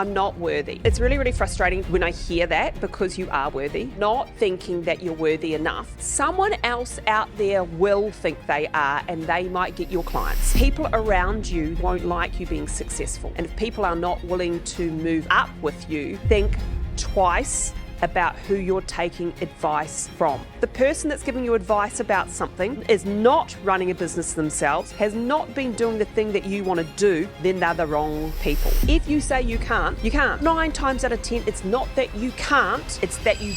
I'm not worthy. It's really, really frustrating when I hear that, because you are worthy. Not thinking that you're worthy enough. Someone else out there will think they are, and they might get your clients. People around you won't like you being successful. And if people are not willing to move up with you, think twice about who you're taking advice from. The person that's giving you advice about something is not running a business themselves, has not been doing the thing that you want to do, then they're the wrong people. If you say you can't, you can't. 9 times out of 10, it's not that you can't, it's that you...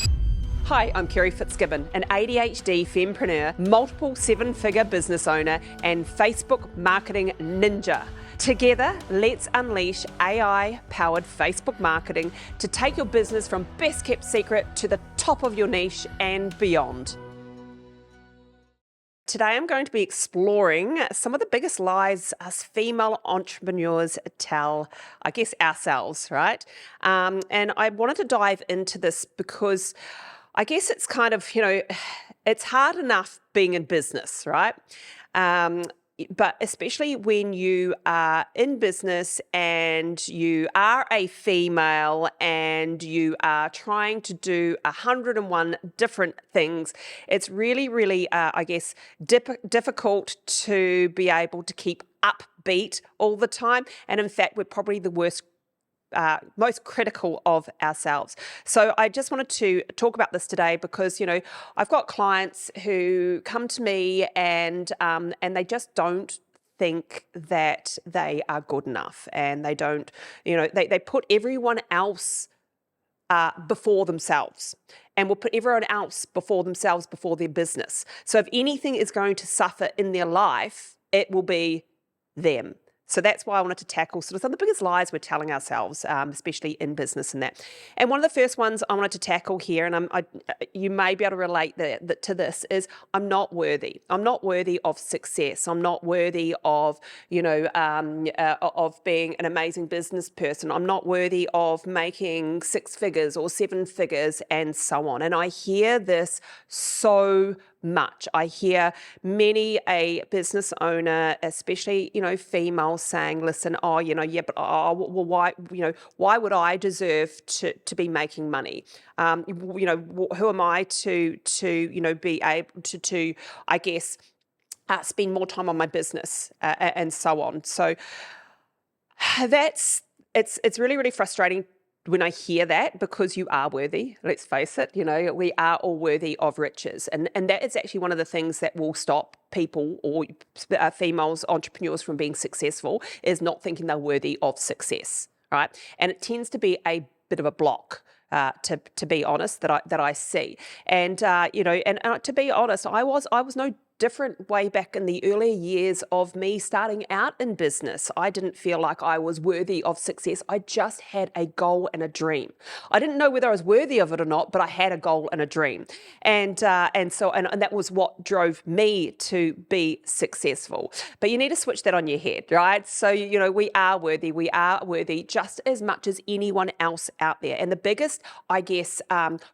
Hi, I'm Kerry Fitzgibbon, an ADHD fempreneur, multiple 7-figure business owner, and Facebook marketing ninja. Together, let's unleash AI-powered Facebook marketing to take your business from best kept secret to the top of your niche and beyond. Today, I'm going to be exploring some of the biggest lies us female entrepreneurs tell, I guess, ourselves, right? And I wanted to dive into this because I guess it's kind of, it's hard enough being in business, right? But especially when you are in business and you are a female and you are trying to do 101 different things, it's really, really, difficult to be able to keep upbeat all the time. And in fact, we're probably the most critical of ourselves. So I just wanted to talk about this today because, I've got clients who come to me and they just don't think that they are good enough, and they don't, they put everyone else before themselves, and will put everyone else before themselves, before their business. So if anything is going to suffer in their life, it will be them. So that's why I wanted to tackle sort of some of the biggest lies we're telling ourselves, especially in business and that. And one of the first ones I wanted to tackle here, and you may be able to relate to this, is I'm not worthy. I'm not worthy of success. I'm not worthy of, of being an amazing business person. I'm not worthy of making 6 figures or 7 figures and so on. And I hear this so much. I hear many a business owner, especially, females, saying, listen, why would I deserve to be making money? Who am I to be able to I guess, spend more time on my business and so on. So it's really, really frustrating when I hear that, because you are worthy. Let's face it, we are all worthy of riches. And that is actually one of the things that will stop people or females, entrepreneurs, from being successful, is not thinking they're worthy of success, right? And it tends to be a bit of a block. To be honest, that I see, and to be honest, I was no different way back in the earlier years of me starting out in business. I didn't feel like I was worthy of success. I just had a goal and a dream. I didn't know whether I was worthy of it or not, but I had a goal and a dream, and that was what drove me to be successful. But you need to switch that on your head, right? So we are worthy. We are worthy just as much as anyone else out there. And the biggest, I guess,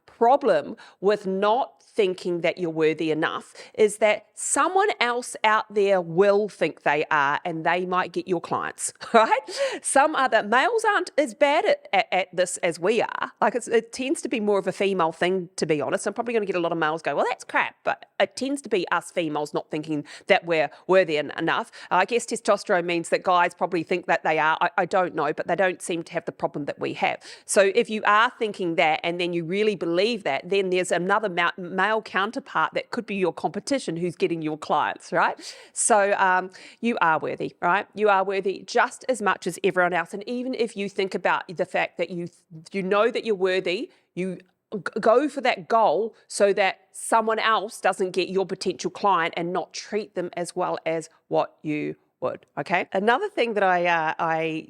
problem with not thinking that you're worthy enough is that someone else out there will think they are, and they might get your clients, right? Some other males aren't as bad at this as we are. Like it tends to be more of a female thing, to be honest. I'm probably going to get a lot of males go, well, that's crap. But it tends to be us females not thinking that we're worthy enough. I guess testosterone means that guys probably think that they are. I don't know, but they don't seem to have the problem that we have. So if you are thinking that, and then you really believe that, then there's another male counterpart that could be your competition who's getting your clients, right? So you are worthy, right? You are worthy just as much as everyone else. And even if you think about the fact that you know that you're worthy, you go for that goal so that someone else doesn't get your potential client and not treat them as well as what you would, okay? Another thing that I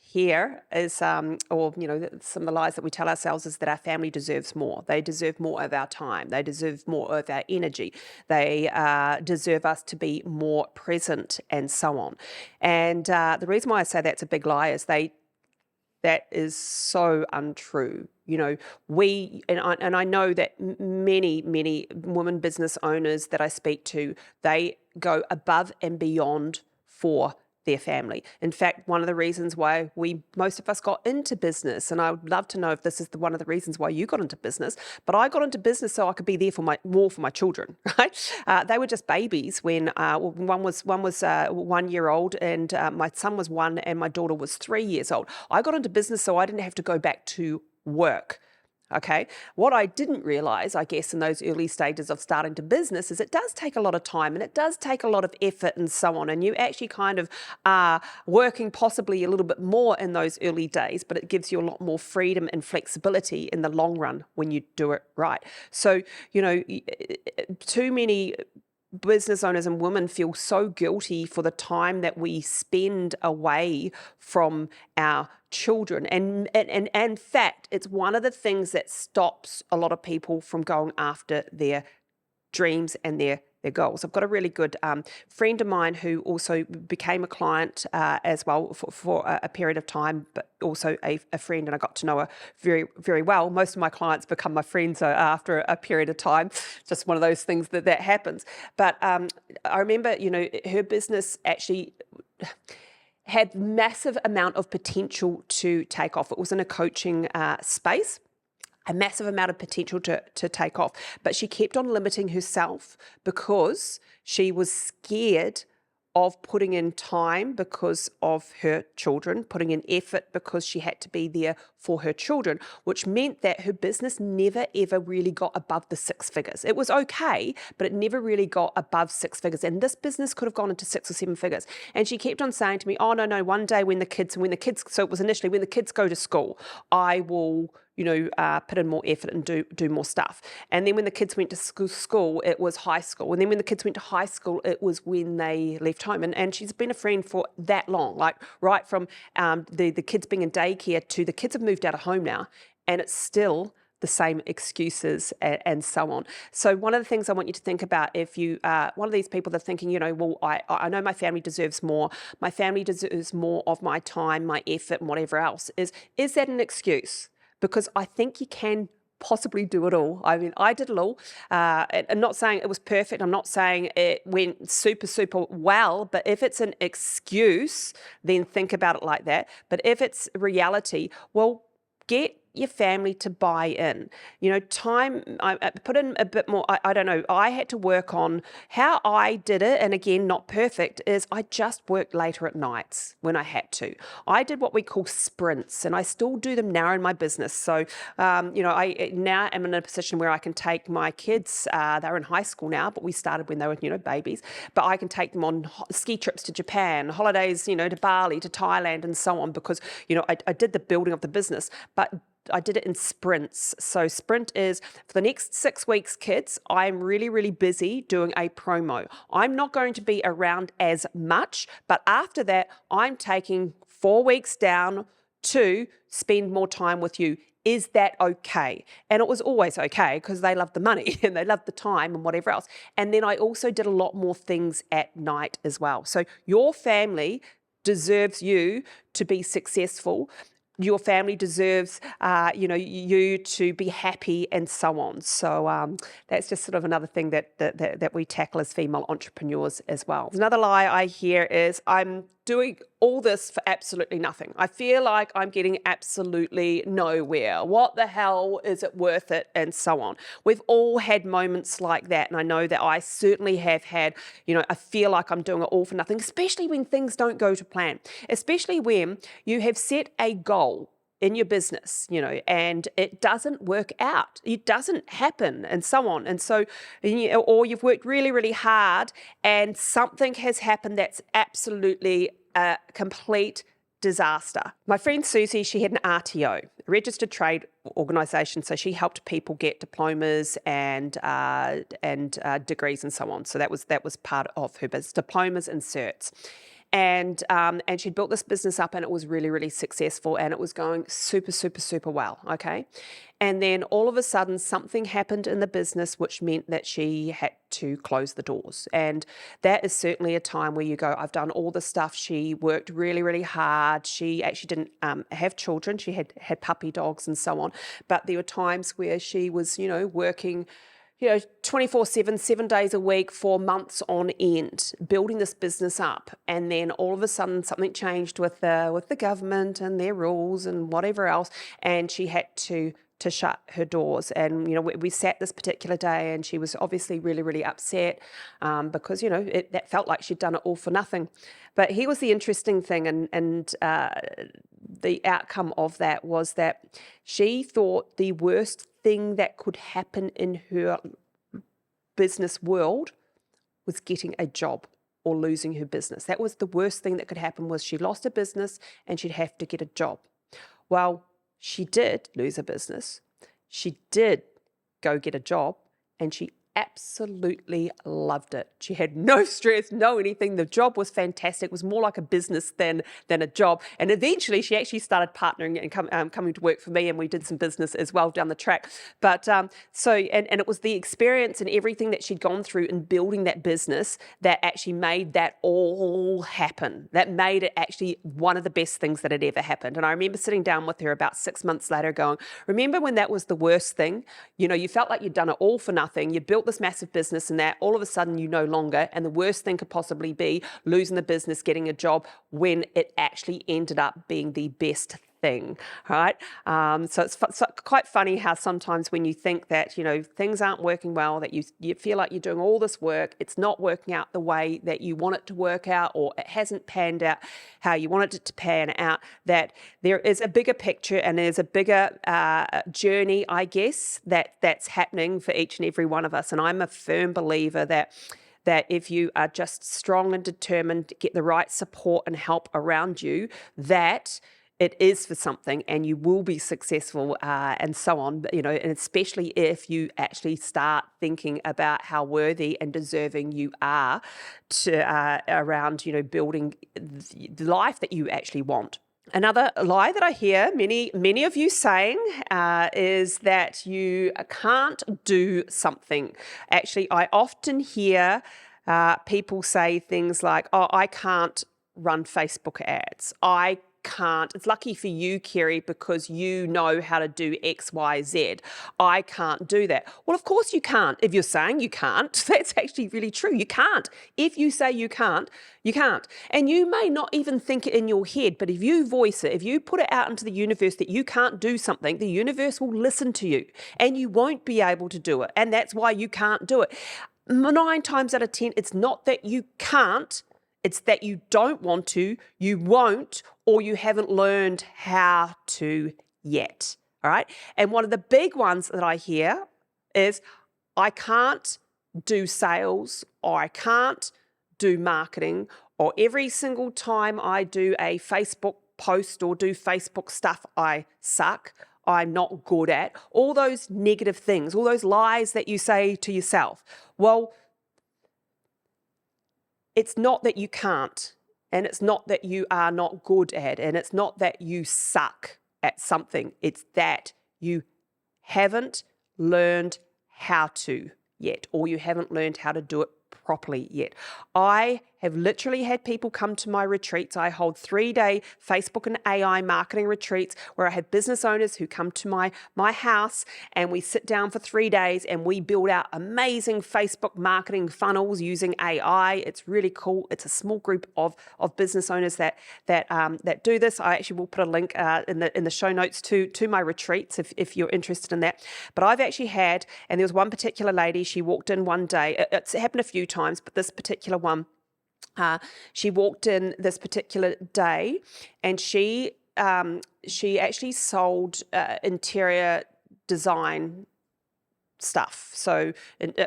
hear is, some of the lies that we tell ourselves is that our family deserves more. They deserve more of our time. They deserve more of our energy. They deserve us to be more present and so on. And the reason why I say that's a big lie is that is so untrue. And I know that many women business owners that I speak to, they go above and beyond for their family. In fact, one of the reasons why most of us got into business, and I would love to know if this is one of the reasons why you got into business, but I got into business so I could be there more for my children, right? They were just babies when one was 1 year old, and my son was 1 and my daughter was 3 years old. I got into business so I didn't have to go back to work. Okay. What I didn't realize, I guess, in those early stages of starting to business is it does take a lot of time and it does take a lot of effort and so on. And you actually kind of are working possibly a little bit more in those early days, but it gives you a lot more freedom and flexibility in the long run when you do it right. So, too many business owners and women feel so guilty for the time that we spend away from our children. And in fact, it's one of the things that stops a lot of people from going after their dreams and their goals. I've got a really good friend of mine who also became a client as well for a period of time, but also a friend, and I got to know her very, very well. Most of my clients become my friends after a period of time. Just one of those things that happens. But I remember, her business actually had massive amount of potential to take off. It was in a coaching space. A massive amount of potential to take off. But she kept on limiting herself because she was scared of putting in time because of her children, putting in effort because she had to be there for her children, which meant that her business never, ever really got above the 6 figures. It was okay, but it never really got above 6 figures. And this business could have gone into 6 or 7 figures. And she kept on saying to me, oh, no, one day when the kids, so it was initially when the kids go to school, I will put in more effort and do more stuff. And then when the kids went to school, it was high school. And then when the kids went to high school, it was when they left home. And she's been a friend for that long, like right from the kids being in daycare to the kids have moved out of home now. And it's still the same excuses and so on. So one of the things I want you to think about, if you are one of these people that are thinking, well, I know my family deserves more. My family deserves more of my time, my effort, and whatever else. Is that an excuse? Because I think you can possibly do it all. I mean, I did it all. I'm not saying it was perfect. I'm not saying it went super, super well. But if it's an excuse, then think about it like that. But if it's reality, well, get your family to buy in. Time, I put in a bit more, I don't know, I had to work on how I did it, and again, not perfect, is I just worked later at nights when I had to. I did what we call sprints, and I still do them now in my business. So, I now am in a position where I can take my kids, they're in high school now, but we started when they were, babies, but I can take them on ski trips to Japan, holidays, to Bali, to Thailand, and so on, because, I did the building of the business, but I did it in sprints. So sprint is for the next 6 weeks, kids, I'm really, really busy doing a promo. I'm not going to be around as much, but after that, I'm taking 4 weeks down to spend more time with you. Is that okay? And it was always okay because they loved the money and they loved the time and whatever else. And then I also did a lot more things at night as well. So your family deserves you to be successful. Your family deserves, you to be happy and so on. So that's just sort of another thing that we tackle as female entrepreneurs as well. Another lie I hear is I'm doing all this for absolutely nothing. I feel like I'm getting absolutely nowhere. What the hell, is it worth it? And so on. We've all had moments like that. And I know that I certainly have had, I feel like I'm doing it all for nothing, especially when things don't go to plan, especially when you have set a goal in your business, and it doesn't work out. It doesn't happen and so on. And so, or you've worked really, really hard and something has happened that's absolutely a complete disaster. My friend Susie, she had an RTO, registered trade organisation, so she helped people get diplomas and degrees and so on. So that was part of her business, diplomas and certs. And she'd built this business up and it was really, really successful and it was going super, super, super well, okay? And then all of a sudden something happened in the business which meant that she had to close the doors. And that is certainly a time where you go, I've done all the stuff. She worked really, really hard. She actually didn't have children. She had puppy dogs and so on. But there were times where she was, working 24/7, 7 days a week for months on end, building this business up. And then all of a sudden something changed with the government and their rules and whatever else. And she had to shut her doors. And, we sat this particular day and she was obviously really, really upset because, that felt like she'd done it all for nothing. But here was the interesting thing, and the outcome of that was that she thought the worst thing that could happen in her business world was getting a job or losing her business. That was the worst thing that could happen, was she lost a business and she'd have to get a job. Well, she did lose a business. She did go get a job, and she absolutely loved it. She had no stress, no anything. The job was fantastic. It was more like a business than a job. And eventually she actually started partnering and coming to work for me, and we did some business as well down the track. But and it was the experience and everything that she'd gone through in building that business that actually made that all happen. That made it actually one of the best things that had ever happened. And I remember sitting down with her about 6 months later going, remember when that was the worst thing? You felt like you'd done it all for nothing. You built this massive business, and that all of a sudden you no longer, and the worst thing could possibly be losing the business, getting a job, when it actually ended up being the best thing, right? So it's quite funny how sometimes when you think that, things aren't working well, that you feel like you're doing all this work, it's not working out the way that you want it to work out, or it hasn't panned out how you wanted it to pan out, that there is a bigger picture and there's a bigger journey, I guess, that's happening for each and every one of us. And I'm a firm believer that if you are just strong and determined to get the right support and help around you, that it is for something and you will be successful and so on, but, and especially if you actually start thinking about how worthy and deserving you are to around, building the life that you actually want. Another lie that I hear many of you saying is that you can't do something. Actually, I often hear people say things like, oh, I can't run Facebook ads. I can't. It's lucky for you, Kerry, because you know how to do X, Y, Z. I can't do that. Well, of course you can't. If you're saying you can't, that's actually really true. You can't. If you say you can't, you can't. And you may not even think it in your head, but if you voice it, if you put it out into the universe that you can't do something, the universe will listen to you and you won't be able to do it. And that's why you can't do it. 9 times out of 10, it's not that you can't, it's that you don't want to, you won't, or you haven't learned how to yet, all right? And one of the big ones that I hear is, I can't do sales, or I can't do marketing, or every single time I do a Facebook post or do Facebook stuff, I suck, I'm not good at. All those negative things, all those lies that you say to yourself. Well, it's not that you can't, and it's not that you are not good at, and it's not that you suck at something. It's that you haven't learned how to yet, or you haven't learned how to do it properly yet. I have literally had people come to my retreats. I hold 3-day Facebook and AI marketing retreats where I have business owners who come to my house, and we sit down for 3 days and we build out amazing Facebook marketing funnels using AI. It's really cool. It's a small group of business owners that do this. I actually will put a link in the show notes to my retreats if you're interested in that. But I've actually had, and there was one particular lady, she walked in one day. It's happened a few times, but this particular one, she walked in this particular day, and she actually sold interior design stuff, so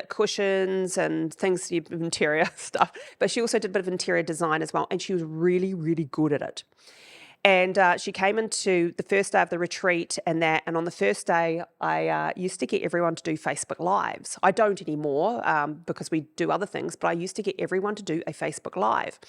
cushions and things, interior stuff. But she also did a bit of interior design as well, and she was really, really good at it. And she came into the first day of the retreat and on the first day, I used to get everyone to do Facebook Lives. I don't anymore because we do other things, but I used to get everyone to do a Facebook Live.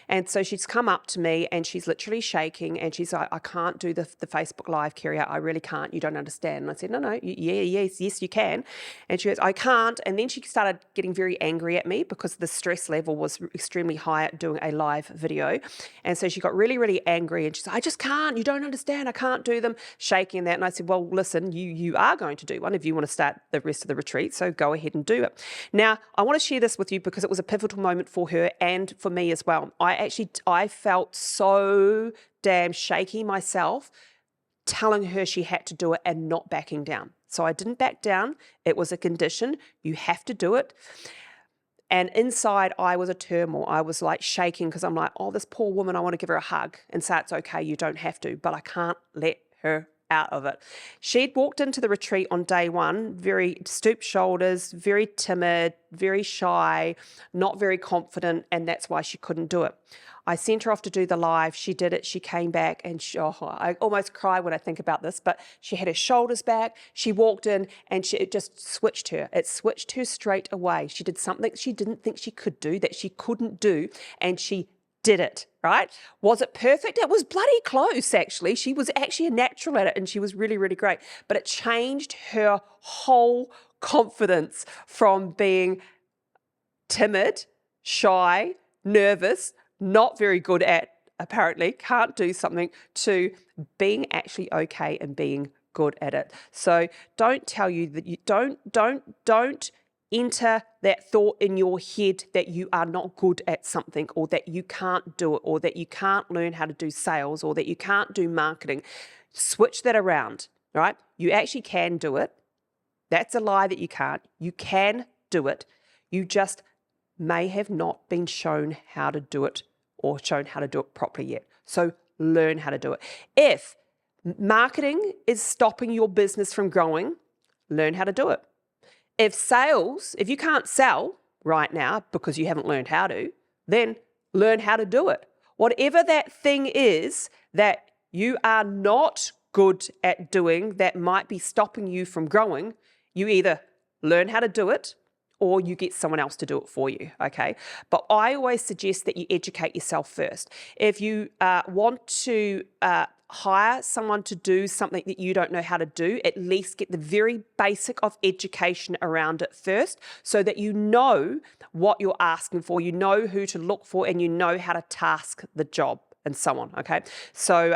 And so she's come up to me and she's literally shaking and she's like, I can't do the Facebook Live, Kerry. I really can't. You don't understand. And I said, no, yes, you can. And she goes, I can't. And then she started getting very angry at me because the stress level was extremely high at doing a live video. And so she got really, really angry, and She's like, I just can't. You don't understand. I can't do them. Shaking that. And I said, well, listen, you are going to do one if you want to start the rest of the retreat. So go ahead and do it. Now, I want to share this with you because it was a pivotal moment for her and for me as well. I felt so damn shaky myself telling her she had to do it and not backing down. So I didn't back down. It was a condition. You have to do it. And inside, I was a turmoil. I was like shaking because I'm like, oh, this poor woman, I want to give her a hug and say it's okay, you don't have to, but I can't let her out of it. She'd walked into the retreat on day one, very stooped shoulders, very timid, very shy, not very confident, and that's why she couldn't do it. I sent her off to do the live. She did it. She came back and I almost cry when I think about this, but she had her shoulders back. She walked in and it just switched her. It switched her straight away. She did something she didn't think she could do, that she couldn't do, and she did it, right? Was it perfect? It was bloody close, actually. She was actually a natural at it and she was really, really great. But it changed her whole confidence from being timid, shy, nervous, not very good at, apparently, can't do something, to being actually okay and being good at it. So don't tell you that you don't enter that thought in your head that you are not good at something, or that you can't do it, or that you can't learn how to do sales, or that you can't do marketing. Switch that around, right? You actually can do it. That's a lie that you can't. You can do it. You just may have not been shown how to do it or shown how to do it properly yet. So learn how to do it. If marketing is stopping your business from growing, learn how to do it. If you can't sell right now because you haven't learned how to, then learn how to do it. Whatever that thing is that you are not good at doing that might be stopping you from growing, you either learn how to do it or you get someone else to do it for you, okay? But I always suggest that you educate yourself first. If you want to hire someone to do something that you don't know how to do, at least get the very basic of education around it first, so that you know what you're asking for, you know who to look for, and you know how to task the job and so on, okay? So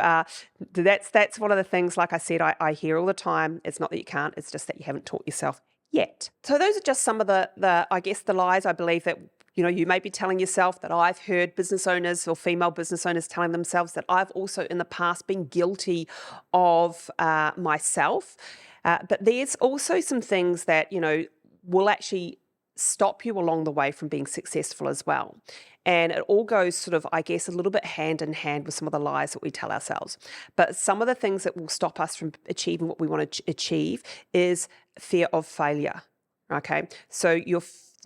that's one of the things, like I said, I hear all the time. It's not that you can't, it's just that you haven't taught yourself yet. So those are just some of the I guess, the lies I believe that you may be telling yourself, that I've heard business owners or female business owners telling themselves, that I've also in the past been guilty of myself. But there's also some things that, will actually stop you along the way from being successful as well. And it all goes sort of, I guess, a little bit hand in hand with some of the lies that we tell ourselves. But some of the things that will stop us from achieving what we want to achieve is fear of failure. Okay, so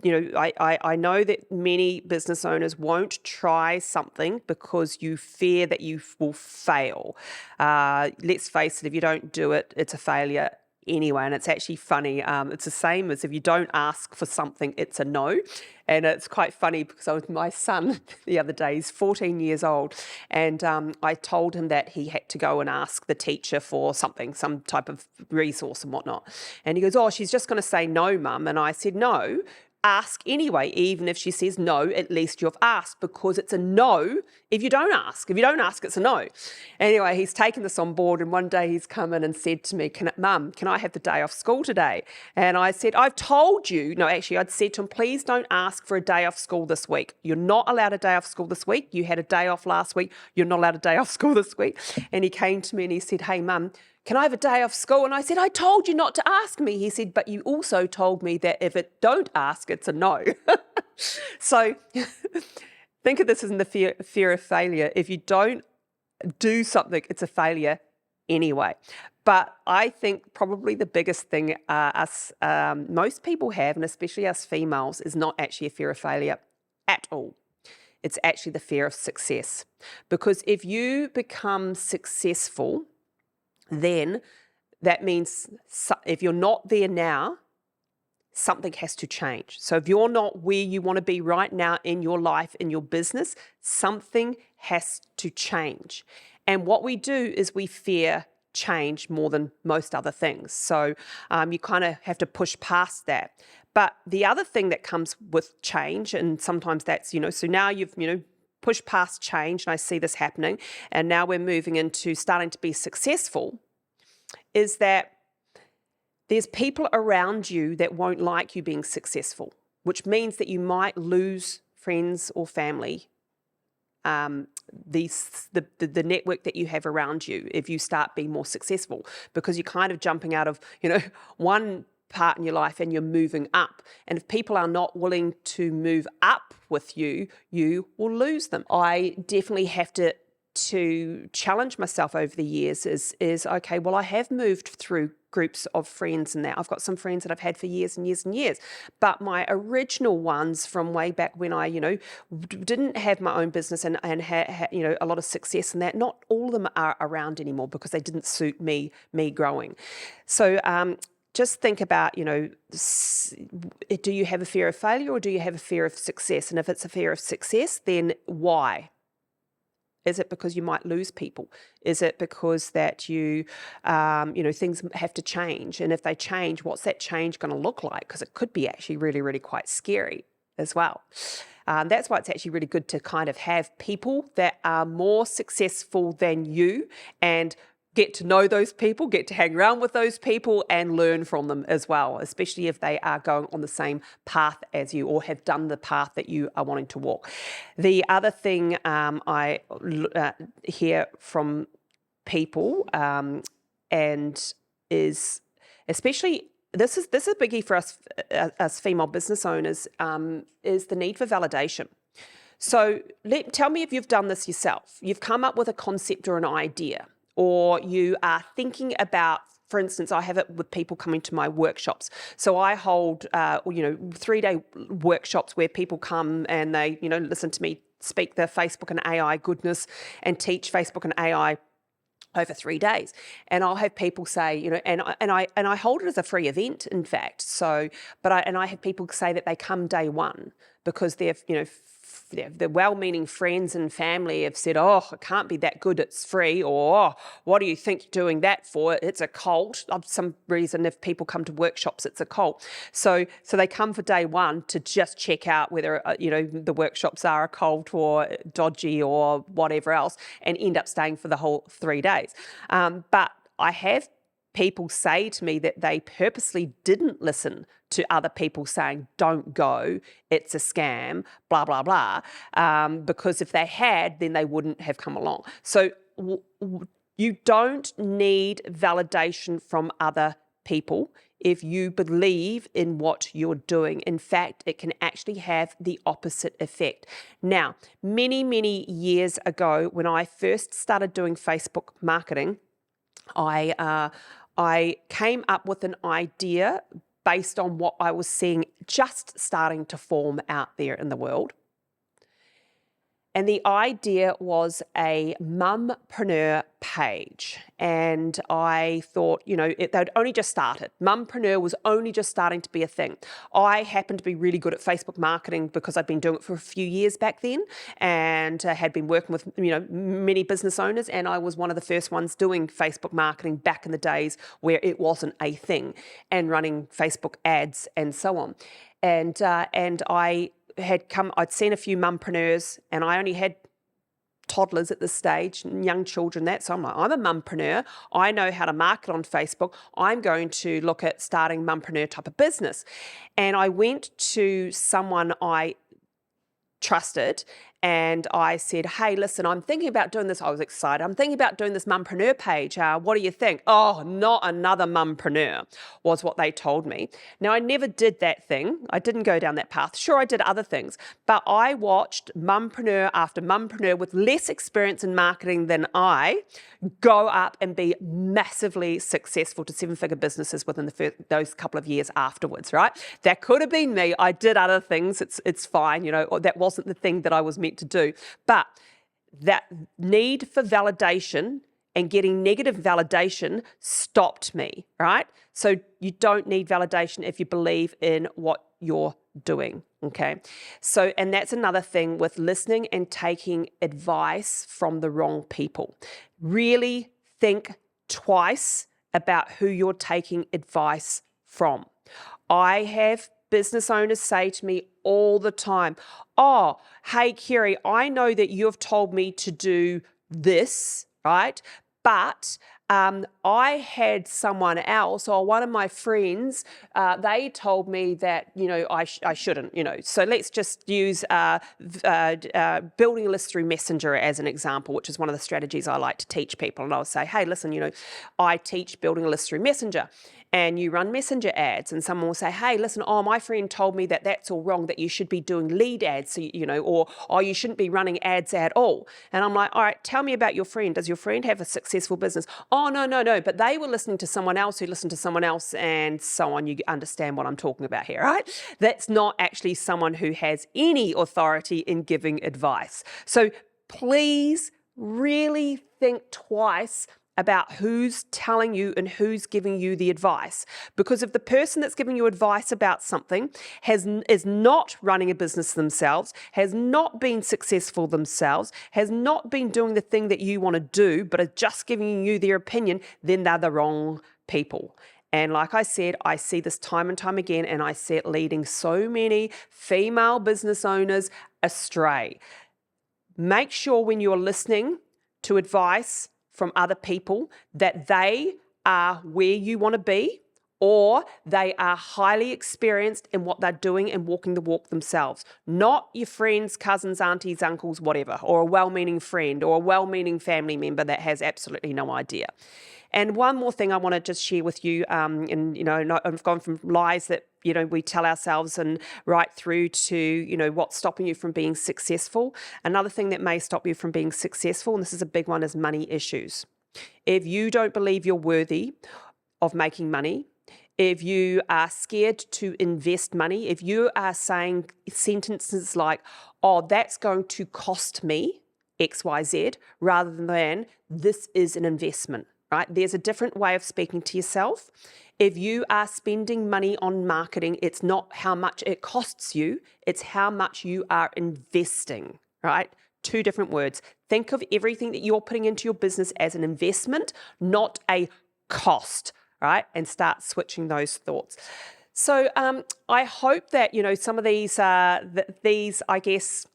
I know that many business owners won't try something because you fear that you will fail. Let's face it, if you don't do it, it's a failure anyway. And it's actually funny. It's the same as if you don't ask for something, it's a no. And it's quite funny because I was with my son the other day. He's 14 years old. And I told him that he had to go and ask the teacher for something, some type of resource and whatnot. And he goes, oh, she's just going to say no, Mum. And I said, no. Ask anyway, even if she says no, at least you've asked, because it's a no if you don't ask. If you don't ask, it's a no. Anyway, he's taken this on board, and one day he's come in and said to me, Mum, can I have the day off school today? And I said, I've told you, no, actually I'd said to him, please don't ask for a day off school this week. You're not allowed a day off school this week. You had a day off last week. You're not allowed a day off school this week. And he came to me and he said, hey, Mum, can I have a day off school? And I said, I told you not to ask me. He said, but you also told me that if it don't ask, it's a no. So think of this as in the fear of failure. If you don't do something, it's a failure anyway. But I think probably the biggest thing most people have, and especially us females, is not actually a fear of failure at all. It's actually the fear of success. Because if you become successful, then that means if you're not there now, something has to change. So if you're not where you want to be right now in your life, in your business, something has to change. And what we do is we fear change more than most other things. So you kind of have to push past that. But the other thing that comes with change, and sometimes that's, so now you've, push past change, and I see this happening, and now we're moving into starting to be successful, is that there's people around you that won't like you being successful, which means that you might lose friends or family, the network that you have around you if you start being more successful, because you're kind of jumping out of, one part in your life and you're moving up. And if people are not willing to move up with you, you will lose them. I definitely have to challenge myself over the years is okay, well, I have moved through groups of friends and that. I've got some friends that I've had for years and years and years, but my original ones from way back when I, didn't have my own business and had, a lot of success in that, not all of them are around anymore because they didn't suit me growing. So, just think about, do you have a fear of failure or do you have a fear of success? And if it's a fear of success, then why? Is it because you might lose people? Is it because that things have to change? And if they change, what's that change going to look like? Because it could be actually really, really quite scary as well. That's why it's actually really good to kind of have people that are more successful than you and get to know those people, get to hang around with those people and learn from them as well, especially if they are going on the same path as you or have done the path that you are wanting to walk. The other thing I hear from people and is especially, this is a biggie for us female business owners, is the need for validation. So tell me if you've done this yourself. You've come up with a concept or an idea, or you are thinking about, for instance, I have it with people coming to my workshops. So I hold, 3-day workshops where people come and they, listen to me speak the Facebook and AI goodness and teach Facebook and AI over 3 days. And I'll have people say, and I hold it as a free event, in fact. So, I have people say that they come day one because they're, the well-meaning friends and family have said, oh, it can't be that good, it's free, or oh, what do you think you're doing that for? It's a cult. For some reason, if people come to workshops, it's a cult. So they come for day one to just check out whether, the workshops are a cult or dodgy or whatever else, and end up staying for the whole 3 days. But I have people say to me that they purposely didn't listen to other people saying, don't go, it's a scam, blah, blah, blah, because if they had, then they wouldn't have come along. So you don't need validation from other people if you believe in what you're doing. In fact, it can actually have the opposite effect. Now, many, many years ago, when I first started doing Facebook marketing, I came up with an idea based on what I was seeing just starting to form out there in the world. And the idea was a mumpreneur page. And I thought, they'd only just started. Mumpreneur was only just starting to be a thing. I happened to be really good at Facebook marketing because I'd been doing it for a few years back then and had been working with, many business owners. And I was one of the first ones doing Facebook marketing back in the days where it wasn't a thing, and running Facebook ads and so on. And I'd seen a few mumpreneurs, and I only had toddlers at this stage, young children, so I'm like, I'm a mumpreneur. I know how to market on Facebook. I'm going to look at starting mumpreneur type of business. And I went to someone I trusted and I said, hey, listen, I'm thinking about doing this. I was excited. I'm thinking about doing this mumpreneur page. What do you think? Oh, not another mumpreneur, was what they told me. Now, I never did that thing. I didn't go down that path. Sure, I did other things, but I watched mumpreneur after mumpreneur with less experience in marketing than I go up and be massively successful to 7-figure businesses within those couple of years afterwards, right? That could have been me. I did other things. It's fine. That wasn't the thing that I was meant to do. But that need for validation and getting negative validation stopped me, right? So you don't need validation if you believe in what you're doing, okay? So, and that's another thing with listening and taking advice from the wrong people. Really think twice about who you're taking advice from. I have business owners say to me all the time. Oh, hey, Kerry, I know that you've told me to do this, right? But I had someone else, or one of my friends, they told me that, I shouldn't, So let's just use building a list through Messenger as an example, which is one of the strategies I like to teach people. And I'll say, hey, listen, I teach building a list through Messenger. And you run Messenger ads, and someone will say, hey, listen, my friend told me that that's all wrong, that you should be doing lead ads, so, or you shouldn't be running ads at all. And I'm like, all right, tell me about your friend. Does your friend have a successful business? Oh, no, but they were listening to someone else who listened to someone else, and so on. You understand what I'm talking about here, right? That's not actually someone who has any authority in giving advice. So please really think twice about who's telling you and who's giving you the advice. Because if the person that's giving you advice about something is not running a business themselves, has not been successful themselves, has not been doing the thing that you want to do, but are just giving you their opinion, then they're the wrong people. And like I said, I see this time and time again, and I see it leading so many female business owners astray. Make sure when you're listening to advice from other people that they are where you want to be, or they are highly experienced in what they're doing and walking the walk themselves. Not your friends, cousins, aunties, uncles, whatever, or a well-meaning friend or a well-meaning family member that has absolutely no idea. And one more thing I want to just share with you, I've gone from lies that we tell ourselves and right through to, what's stopping you from being successful. Another thing that may stop you from being successful, and this is a big one, is money issues. If you don't believe you're worthy of making money, if you are scared to invest money, if you are saying sentences like, oh, that's going to cost me X, Y, Z, rather than this is an investment. Right? There's a different way of speaking to yourself. If you are spending money on marketing, it's not how much it costs you, it's how much you are investing, right? Two different words. Think of everything that you're putting into your business as an investment, not a cost, right? And start switching those thoughts. So I hope that, some of these, I guess,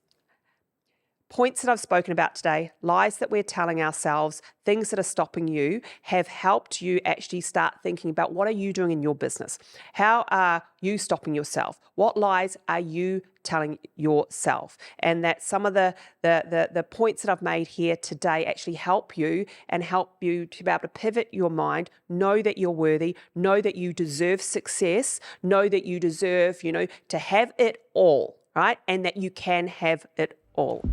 points that I've spoken about today, lies that we're telling ourselves, things that are stopping you, have helped you actually start thinking about what are you doing in your business? How are you stopping yourself? What lies are you telling yourself? And that some of the points that I've made here today actually help you and help you to be able to pivot your mind, know that you're worthy, know that you deserve success, know that you deserve, to have it all, right? And that you can have it all.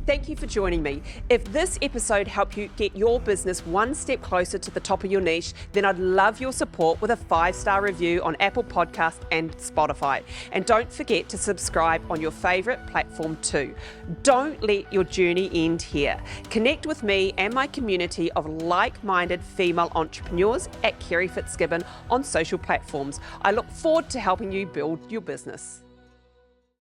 Thank you for joining me. If this episode helped you get your business one step closer to the top of your niche, then I'd love your support with a 5-star review on Apple Podcasts and Spotify. And don't forget to subscribe on your favorite platform too. Don't let your journey end here. Connect with me and my community of like-minded female entrepreneurs at Kerry Fitzgibbon on social platforms. I look forward to helping you build your business.